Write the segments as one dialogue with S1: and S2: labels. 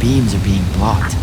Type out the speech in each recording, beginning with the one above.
S1: beams are being blocked.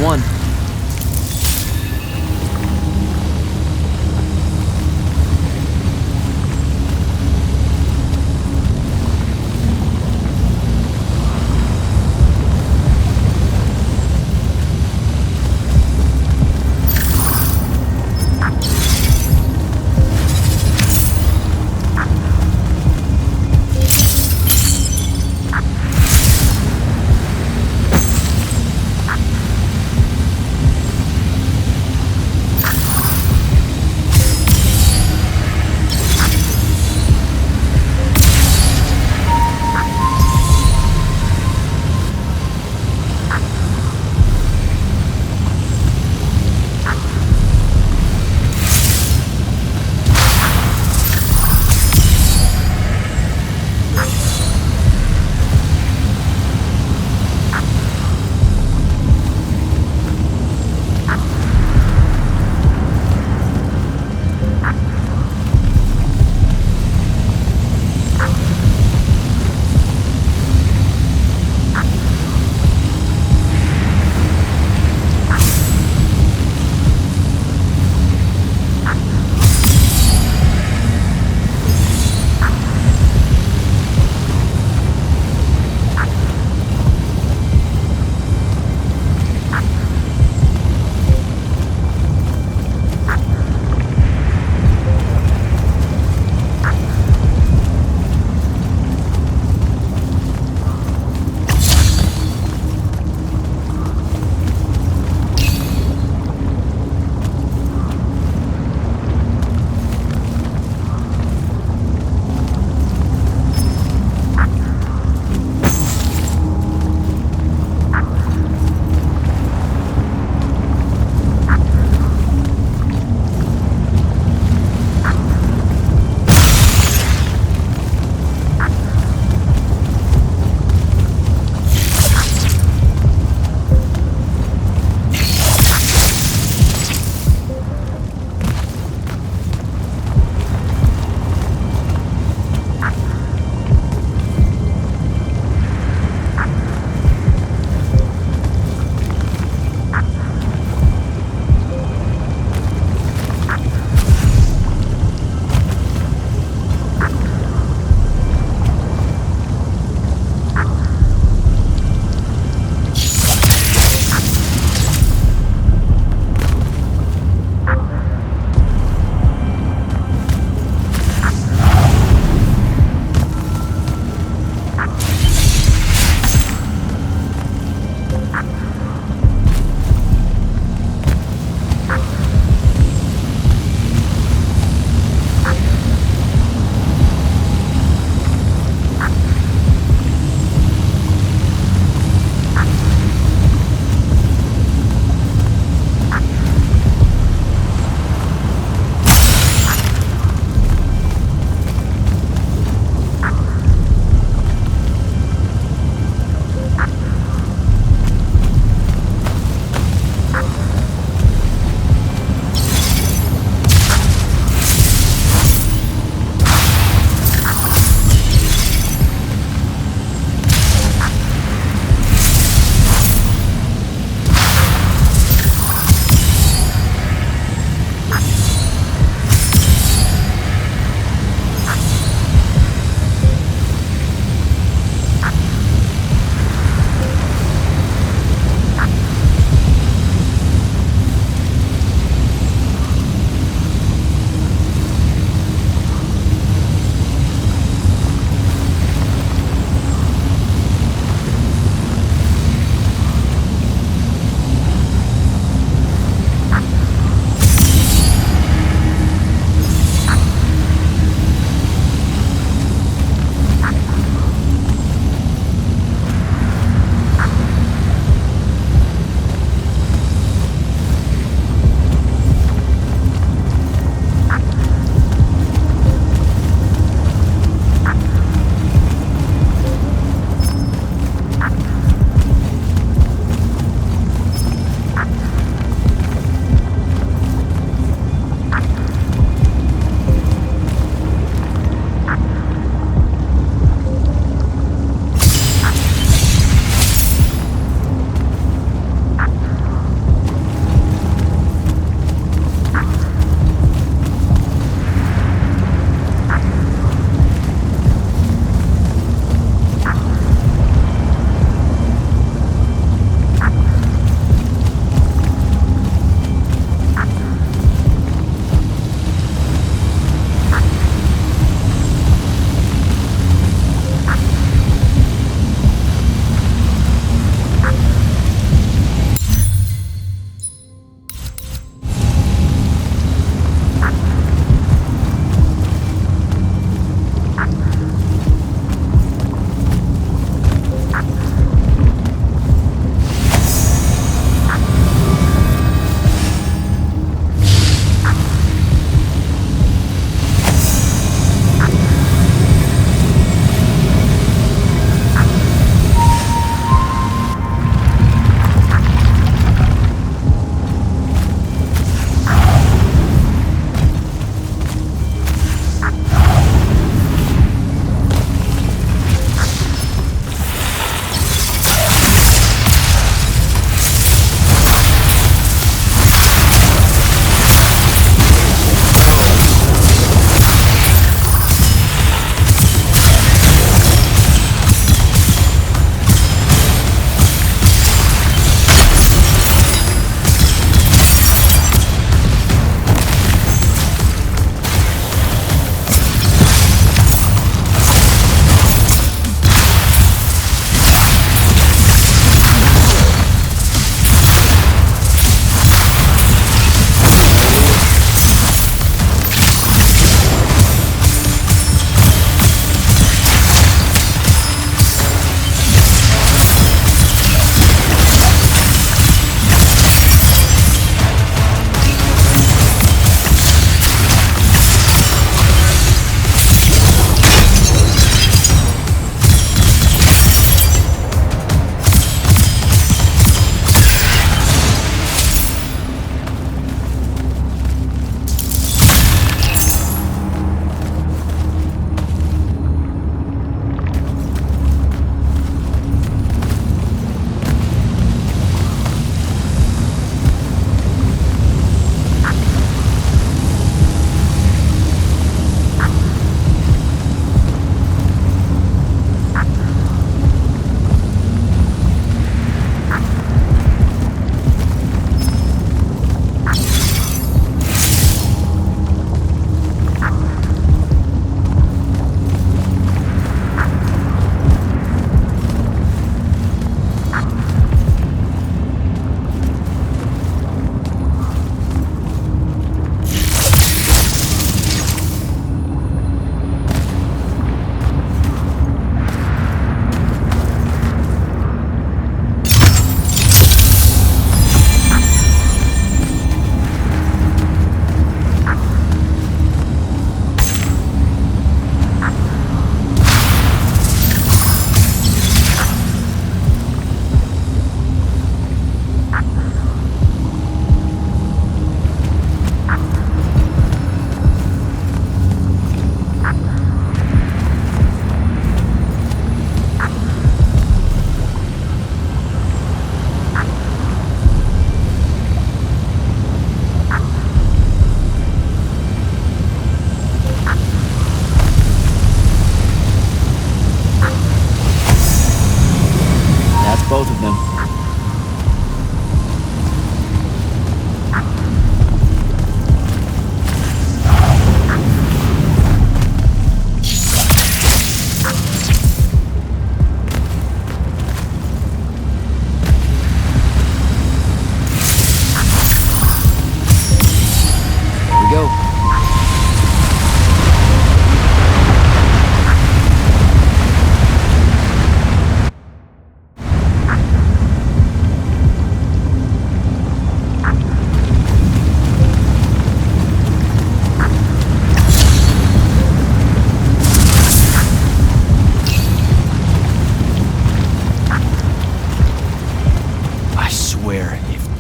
S1: One.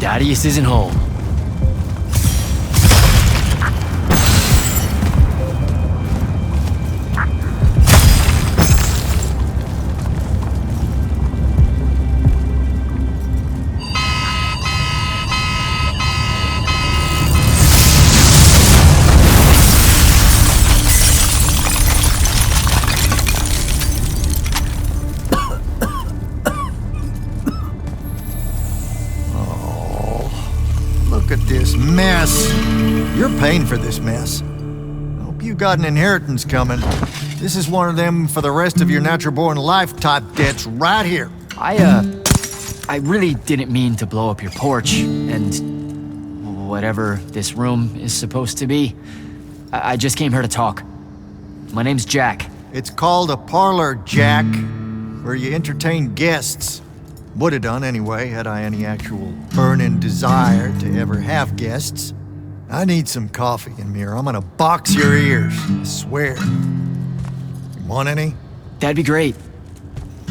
S1: Thaddeus isn't home.
S2: Look at this mess. You're paying for this mess. Hope you got an inheritance coming. This is one of them for the rest of your natural-born life type debts right here.
S1: I really didn't mean to blow up your porch, and whatever this room is supposed to be. I just came here to talk. My name's Jack.
S2: It's called a parlor, Jack, where you entertain guests. Would have done anyway, had I any actual burning desire to ever have guests. I need some coffee in here. I'm gonna box your ears, I swear. You want any?
S1: That'd be great.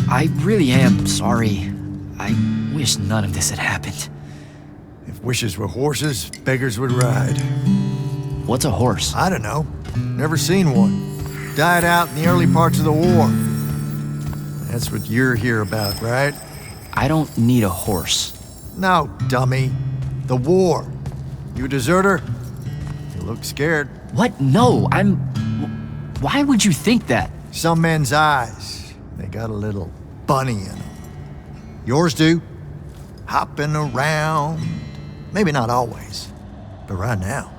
S1: I really am sorry. I wish none of this had happened.
S2: If wishes were horses, beggars would ride.
S1: What's a horse?
S2: I don't know. Never seen one. Died out in the early parts of the war. That's what you're here about, right?
S1: I don't need a horse.
S2: No, dummy. The war. You a deserter? You look scared.
S1: What? No, I'm... Why would you think that?
S2: Some men's eyes, they got a little bunny in them. Yours do. Hopping around. Maybe not always, but right now.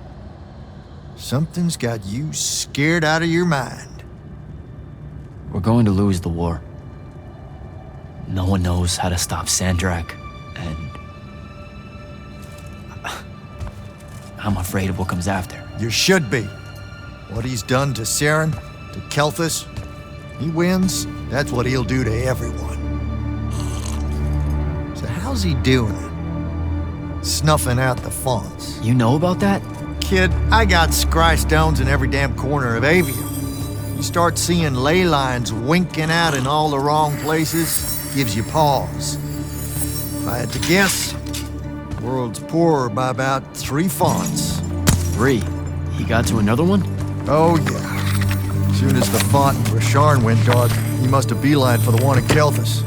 S2: Something's got you scared out of your mind.
S1: We're going to lose the war. No one knows how to stop Sandrak, and I'm afraid of what comes after.
S2: You should be. What he's done to Saren, to Kelthus, he wins, that's what he'll do to everyone. So how's he doing it? Snuffing out the fonts.
S1: You know about that?
S2: Kid, I got scry stones in every damn corner of Aveum. You start seeing ley lines winking out in all the wrong places, gives you pause. If I had to guess, the world's poorer by about 3 fonts.
S1: 3. He got to another one?
S2: Oh yeah. As soon as the font in Rasharn went dark, he must have beelined for the one in Kelthus.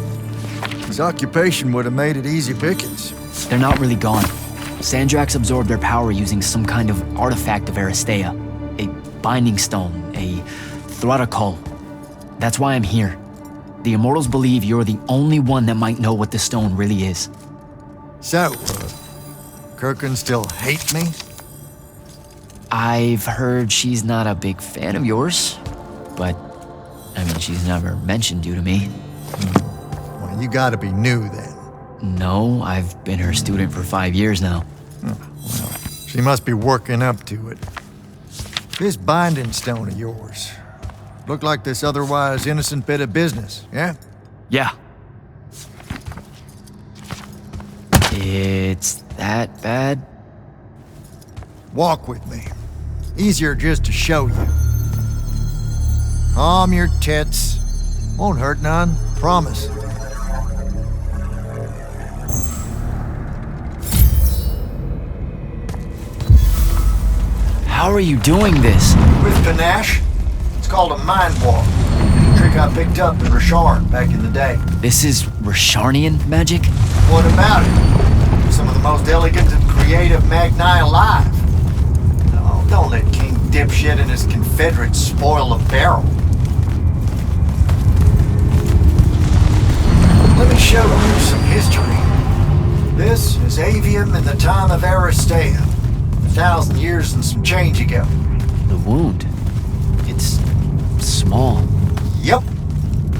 S2: His occupation would have made it easy pickings.
S1: They're not really gone. Sandraks absorbed their power using some kind of artifact of Aristea. A binding stone, a Thrutakul. That's why I'm here. The Immortals believe you're the only one that might know what the stone really is.
S2: So, Kirkin still hate me?
S1: I've heard she's not a big fan of yours, but, I mean, she's never mentioned you to me.
S2: Well, you gotta be new then.
S1: No, I've been her student for 5 years now.
S2: Well, she must be working up to it. This binding stone of yours, look like this otherwise innocent bit of business, yeah?
S1: Yeah. It's that bad?
S2: Walk with me. Easier just to show you. Calm your tits. Won't hurt none, promise.
S1: How are you doing this?
S2: With panache, it's called a mind walk. A trick I picked up in Rasharn back in the day.
S1: This is Rasharnian magic?
S2: What about it? Some of the most elegant and creative Magni alive. No, don't let King Dipshit and his Confederates spoil the barrel. Let me show you some history. This is Aveum in the time of Aristea. 1,000 years and some change ago.
S1: The wound. It's small.
S2: Yep.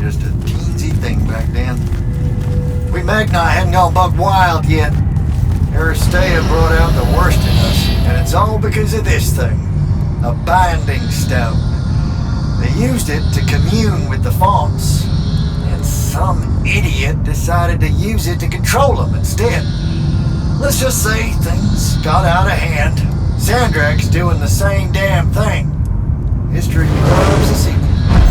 S2: Just a teensy thing back then. We Magni hadn't gone buck wild yet. Aristea brought out the worst in us, and it's all because of this thing. A binding stone. They used it to commune with the fonts, and some idiot decided to use it to control them instead. Let's just say things got out of hand. Sandrak's doing the same damn thing. History becomes a sequel.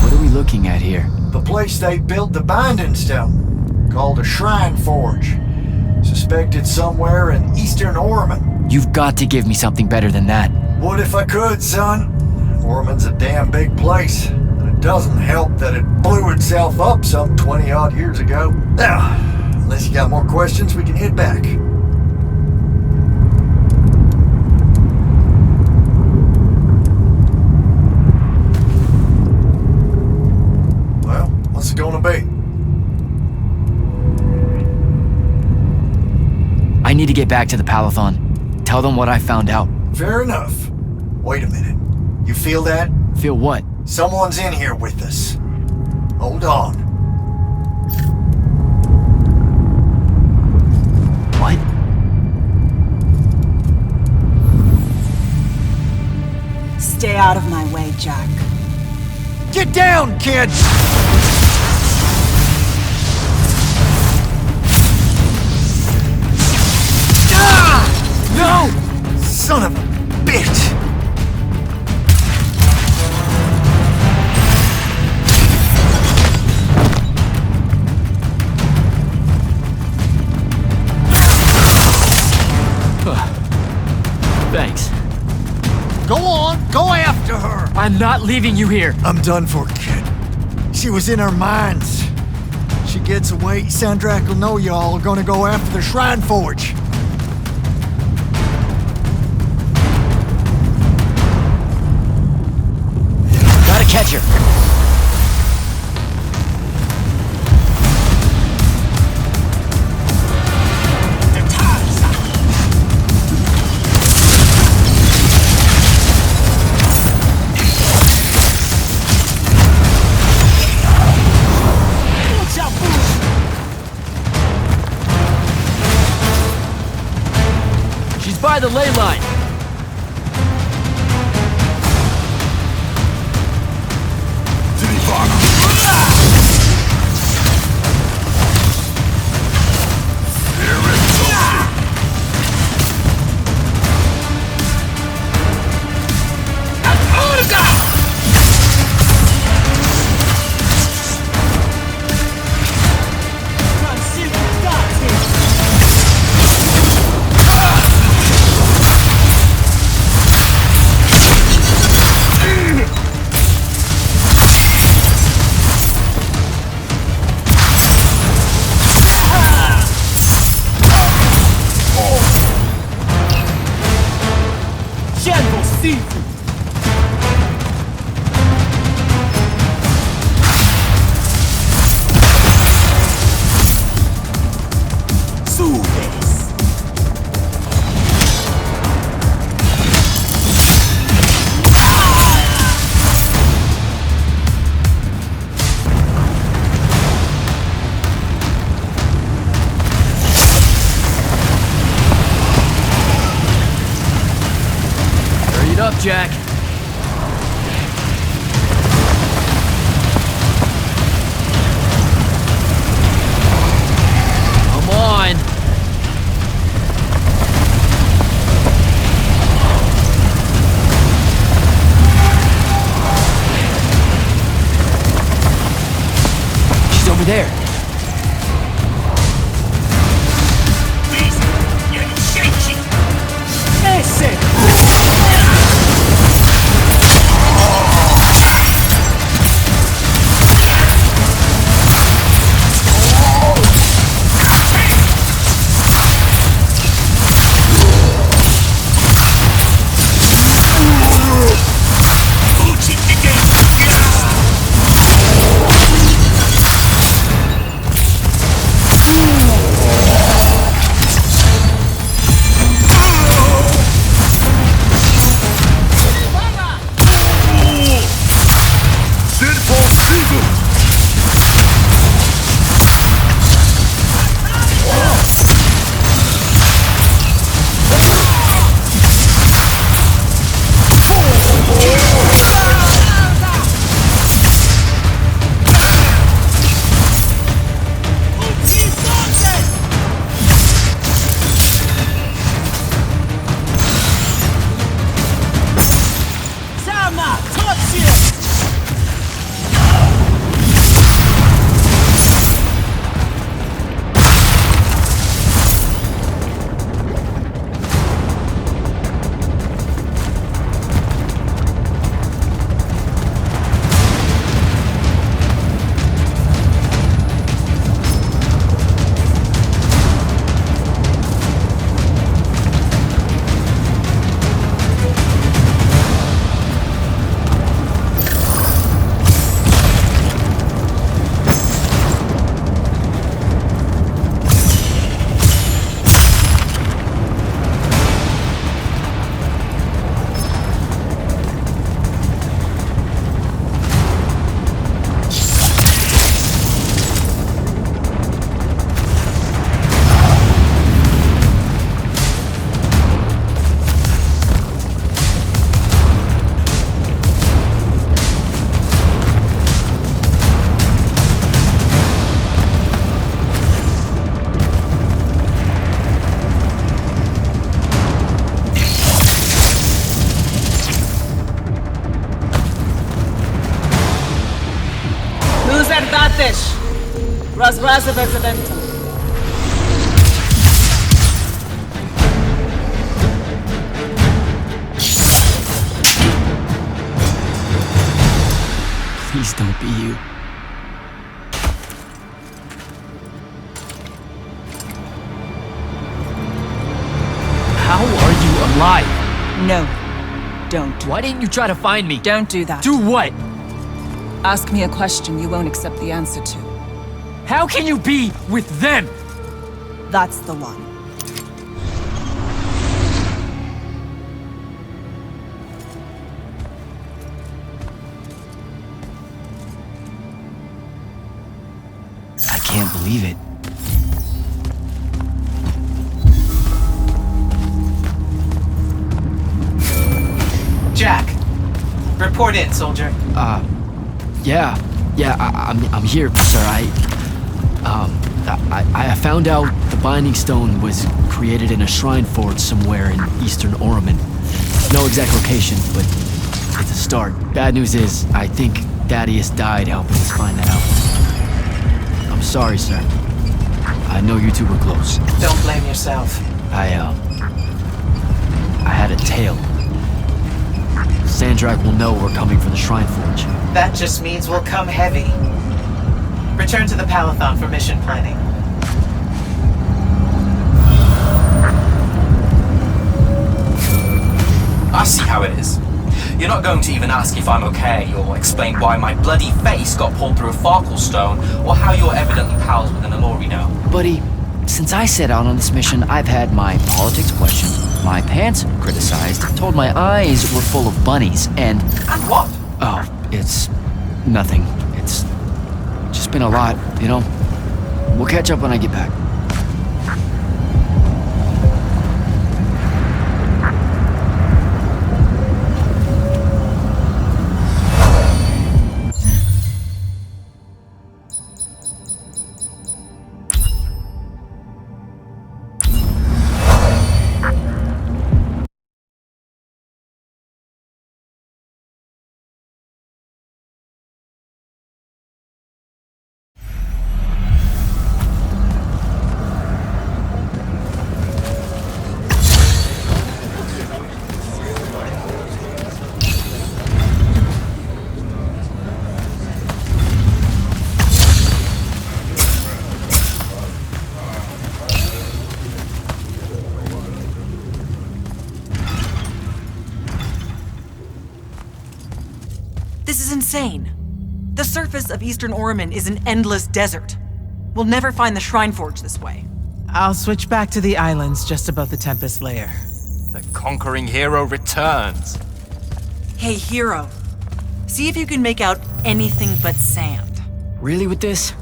S1: What are we looking at here?
S2: The place they built the binding stone, called a shrine forge. It's a suspect it's somewhere in eastern Orman.
S1: You've got to give me something better than that.
S2: Would if I could, son. Orman's a damn big place. And it doesn't help that it blew itself up some 20-odd years ago. Now, unless you got more questions, we can head back. Well, what's it gonna be?
S1: I need to get back to the Palathon. Tell them what I found out.
S2: Fair enough. Wait a minute. You feel that?
S1: Feel what?
S2: Someone's in here with us. Hold on.
S1: What?
S3: Stay out of my way, Jack.
S2: Get down, kid!
S1: No!
S2: Son of a bitch!
S1: Thanks.
S2: Go on, go after her!
S1: I'm not leaving you here.
S2: I'm done for, kid. She was in our minds. She gets away, Sandrak will know y'all are gonna go after the Shrine Forge.
S1: Gotta catch her. She's by the ley line. Up, Jack. Come on. She's over there.
S3: fish. Razrazavezaventum.
S1: Please don't be you. How are you alive?
S3: No, don't.
S1: Why didn't you try to find me?
S3: Don't do that.
S1: Do what?
S3: Ask me a question you won't accept the answer to.
S1: How can you be with them?
S3: That's the one.
S1: I can't believe it.
S4: Jack, report in, soldier.
S1: I'm here, sir. I found out the Binding Stone was created in a shrine forge somewhere in eastern Orman. No exact location, but it's a start. Bad news is, I think Thaddeus died helping us find that out. I'm sorry, sir. I know you two were close.
S4: Don't blame yourself.
S1: I had a tail. Sandrak will know we're coming for the Shrine Forge.
S4: That just means we'll come heavy. Return to the Palathon for mission planning.
S5: I see how it is. You're not going to even ask if I'm okay, or explain why my bloody face got pulled through a Farkle stone, or how you're evidently pals with an Alori now.
S1: Buddy, since I set out on this mission, I've had my politics questioned, my pants criticized, told my eyes were full of bunnies, and...
S5: And what?
S1: Oh, it's... nothing. It's just been a lot, you know? We'll catch up when I get back.
S6: This is insane. The surface of Eastern Orman is an endless desert. We'll never find the Shrine Forge this way.
S4: I'll switch back to the islands just above the Tempest Lair.
S5: The conquering hero returns.
S6: Hey, hero. See if you can make out anything but sand.
S1: Really with this?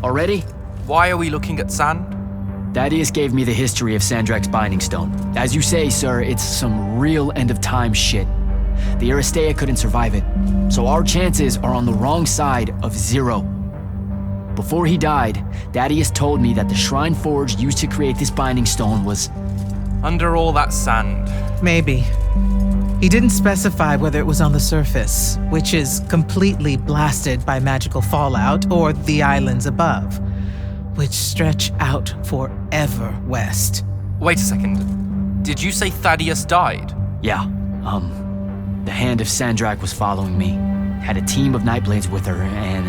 S1: Already?
S5: Why are we looking at sand?
S1: Thaddeus gave me the history of Sandrak's Binding Stone. As you say, sir, it's some real end-of-time shit. The Aristea couldn't survive it, so our chances are on the wrong side of 0. Before he died, Thaddeus told me that the Shrine Forge used to create this Binding Stone was...
S5: Under all that sand.
S4: Maybe. He didn't specify whether it was on the surface, which is completely blasted by magical fallout, or the islands above, which stretch out forever west.
S5: Wait a second. Did you say Thaddeus died?
S1: Yeah, the Hand of Sandrak was following me. Had a team of Nightblades with her, and...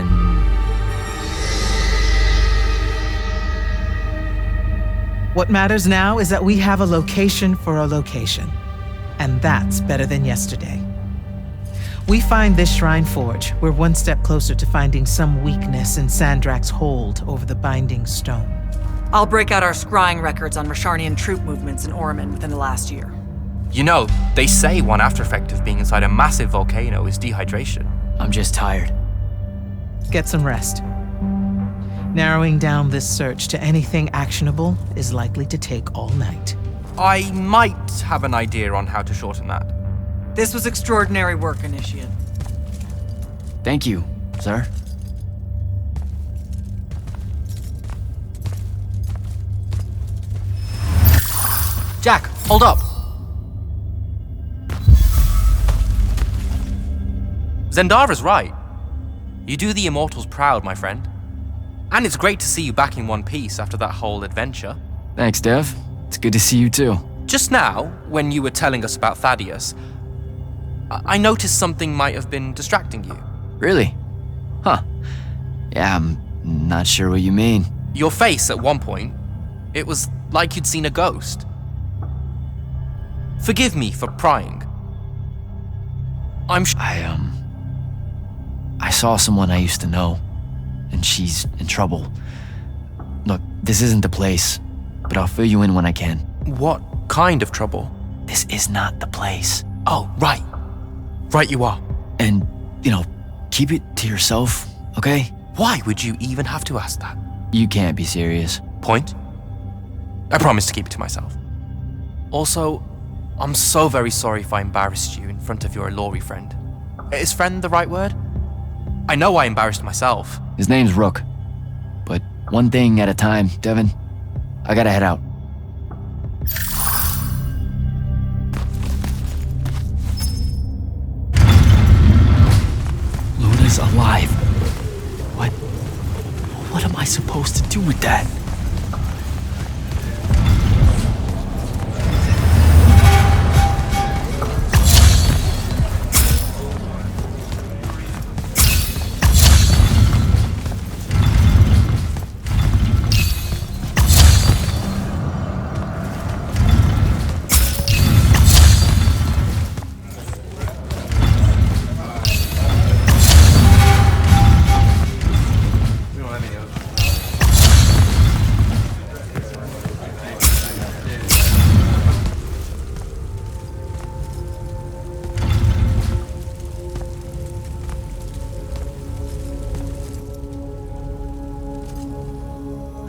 S4: What matters now is that we have a location for a location. And that's better than yesterday. We find this Shrine Forge, we're one step closer to finding some weakness in Sandrak's hold over the Binding Stone.
S6: I'll break out our scrying records on Rasharnian troop movements in Orman within the last year.
S5: You know, they say one after effect of being inside a massive volcano is dehydration.
S1: I'm just tired.
S4: Get some rest. Narrowing down this search to anything actionable is likely to take all night.
S5: I might have an idea on how to shorten that.
S6: This was extraordinary work, Initiate.
S1: Thank you, sir.
S5: Jack, hold up. Zendara's right. You do the Immortals proud, my friend. And it's great to see you back in one piece after that whole adventure.
S1: Thanks, Dev. It's good to see you too.
S5: Just now, when you were telling us about Thaddeus, I noticed something might have been distracting you.
S1: Really? Huh. Yeah, I'm not sure what you mean.
S5: Your face at one point, it was like you'd seen a ghost. Forgive me for prying.
S1: I saw someone I used to know, and she's in trouble. Look, this isn't the place, but I'll fill you in when I can.
S5: What kind of trouble?
S1: This is not the place.
S5: Oh, right. Right you are.
S1: And, keep it to yourself, okay?
S5: Why would you even have to ask that?
S1: You can't be serious.
S5: Point? I promise to keep it to myself. Also, I'm so very sorry if I embarrassed you in front of your Ilori friend. Is friend the right word? I know I embarrassed myself.
S1: His name's Rook. But one thing at a time, Devin. I gotta head out. Luna's alive. What am I supposed to do with that?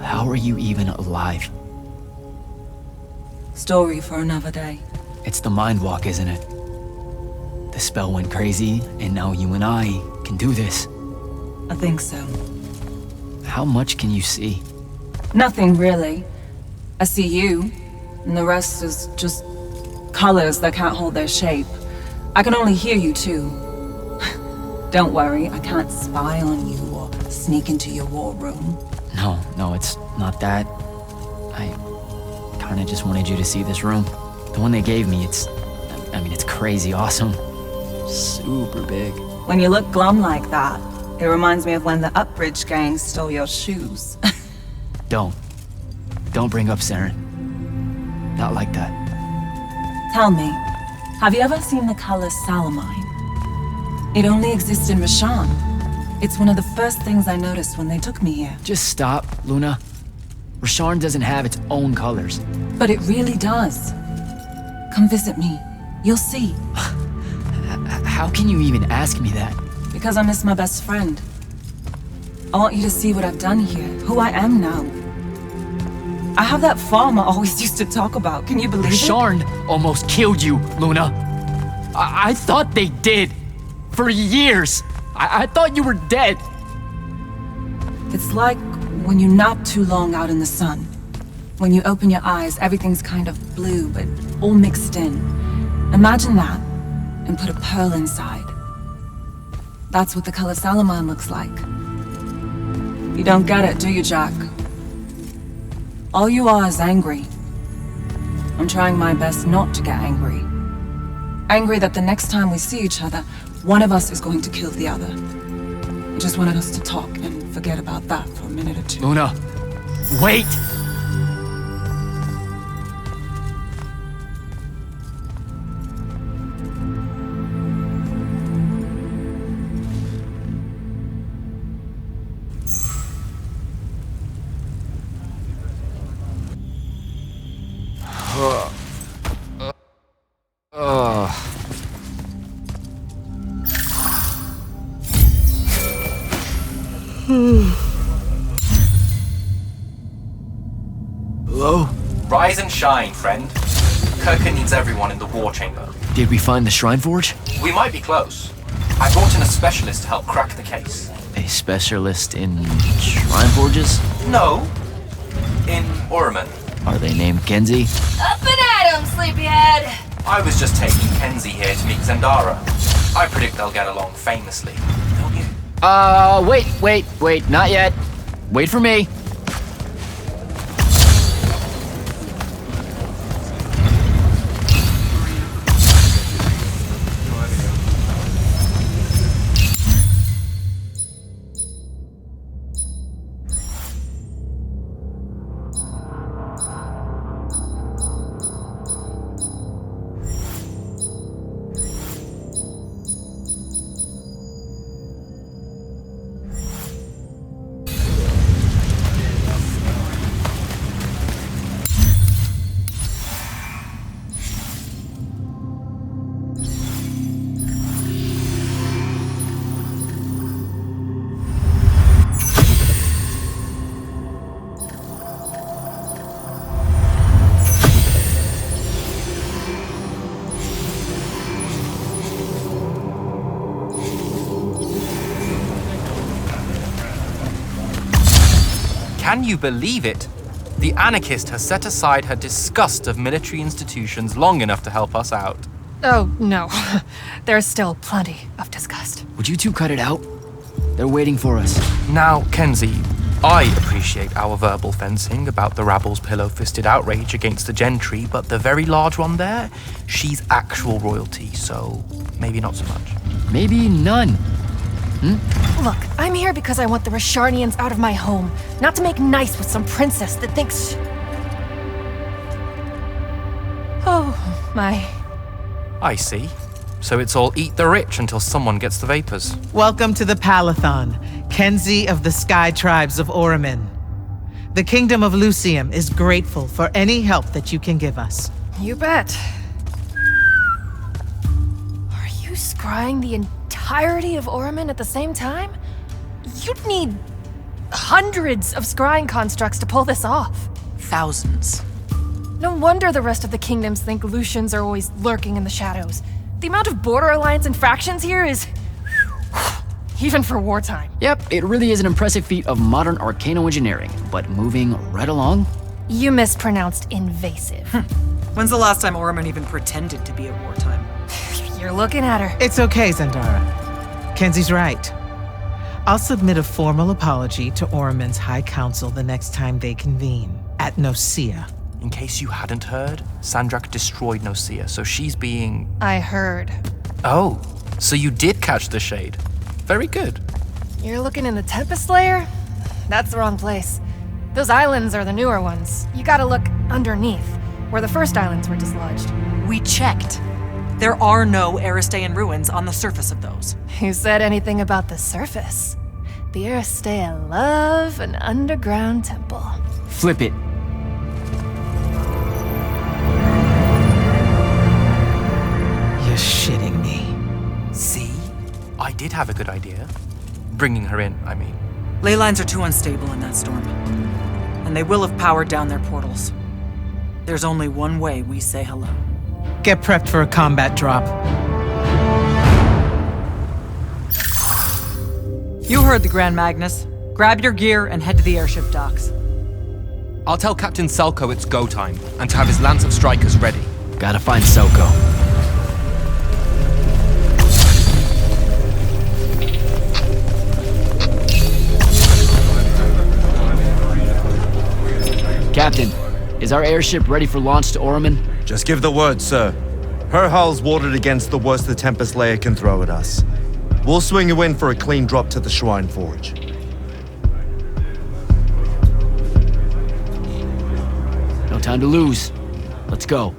S1: How are you even alive?
S3: Story for another day.
S1: It's the mind walk, isn't it? The spell went crazy, and now you and I can do this.
S3: I think so.
S1: How much can you see?
S3: Nothing really. I see you, and the rest is just colors that can't hold their shape. I can only hear you too. Don't worry, I can't spy on you or sneak into your war room.
S1: No, it's not that. I kinda just wanted you to see this room. The one they gave me, it's crazy awesome. Super big.
S3: When you look glum like that, it reminds me of when the Upbridge gang stole your shoes.
S1: Don't bring up Saren. Not like that.
S3: Tell me, have you ever seen the color Salamine? It only exists in Rashan. It's one of the first things I noticed when they took me here.
S1: Just stop, Luna. Rasharn doesn't have its own colors.
S3: But it really does. Come visit me. You'll see.
S1: How can you even ask me that?
S3: Because I miss my best friend. I want you to see what I've done here, who I am now. I have that farm I always used to talk about. Can you believe it?
S1: Rasharn almost killed you, Luna. I thought they did. For years. I thought you were dead.
S3: It's like when you nap too long out in the sun. When you open your eyes, everything's kind of blue, but all mixed in. Imagine that, and put a pearl inside. That's what the color Salamine looks like. You don't get it, do you, Jack? All you are is angry. I'm trying my best not to get angry. Angry that the next time we see each other, one of us is going to kill the other. I just wanted us to talk and forget about that for a minute or two.
S1: Luna, wait! Hello?
S5: Rise and shine, friend. Kirka needs everyone in the war chamber.
S1: Did we find the Shrine Forge?
S5: We might be close. I brought in a specialist to help crack the case.
S1: A specialist in Shrine Forges?
S5: No. In Orman.
S1: Are they named Kenzie?
S7: Up and at 'em, sleepyhead!
S5: I was just taking Kenzie here to meet Zendara. I predict they'll get along famously, don't you?
S1: Wait, not yet. Wait for me.
S5: Can you believe it? The anarchist has set aside her disgust of military institutions long enough to help us out.
S8: Oh, no. There's still plenty of disgust.
S1: Would you two cut it out? They're waiting for us.
S5: Now, Kenzie, I appreciate our verbal fencing about the rabble's pillow-fisted outrage against the gentry, but the very large one there, she's actual royalty, so maybe not so much.
S1: Maybe none.
S8: Look, I'm here because I want the Rasharnians out of my home, not to make nice with some princess that thinks... Oh, my.
S5: I see. So it's all eat the rich until someone gets the vapors.
S4: Welcome to the Palathon, Kenzie of the Sky Tribes of Oramin. The Kingdom of Lucium is grateful for any help that you can give us.
S8: You bet. Are you scrying the entirety of Oramin at the same time? You'd need hundreds of scrying constructs to pull this off.
S6: Thousands.
S8: No wonder the rest of the kingdoms think Lucians are always lurking in the shadows. The amount of border alliance infractions here is... even for wartime.
S1: Yep, it really is an impressive feat of modern arcano-engineering, but moving right along?
S8: You mispronounced invasive.
S6: When's the last time Oramin even pretended to be at wartime?
S8: You're looking at her.
S4: It's okay, Zendara. Kenzie's right. I'll submit a formal apology to Oramin's High Council the next time they convene, at Nosea.
S5: In case you hadn't heard, Sandrak destroyed Nosea, so she's being...
S8: I heard.
S5: Oh, so you did catch the shade. Very good.
S8: You're looking in the Tempest Layer? That's the wrong place. Those islands are the newer ones. You gotta look underneath, where the first islands were dislodged.
S6: We checked. There are no Aristean ruins on the surface of those.
S8: Who said anything about the surface? The Aristea love an underground temple.
S1: Flip it.
S4: You're shitting me.
S5: See? I did have a good idea. Bringing her in, I mean.
S6: Ley lines are too unstable in that storm. And they will have powered down their portals. There's only one way we say hello.
S4: Get prepped for a combat drop.
S6: You heard the Grand Magnus. Grab your gear and head to the airship docks.
S5: I'll tell Captain Selko it's go time, and to have his lance of strikers ready.
S1: Gotta find Selko. Captain, is our airship ready for launch to Oramin?
S9: Just give the word, sir. Her hull's warded against the worst the Tempest Layer can throw at us. We'll swing you in for a clean drop to the Shrine Forge.
S1: No time to lose. Let's go.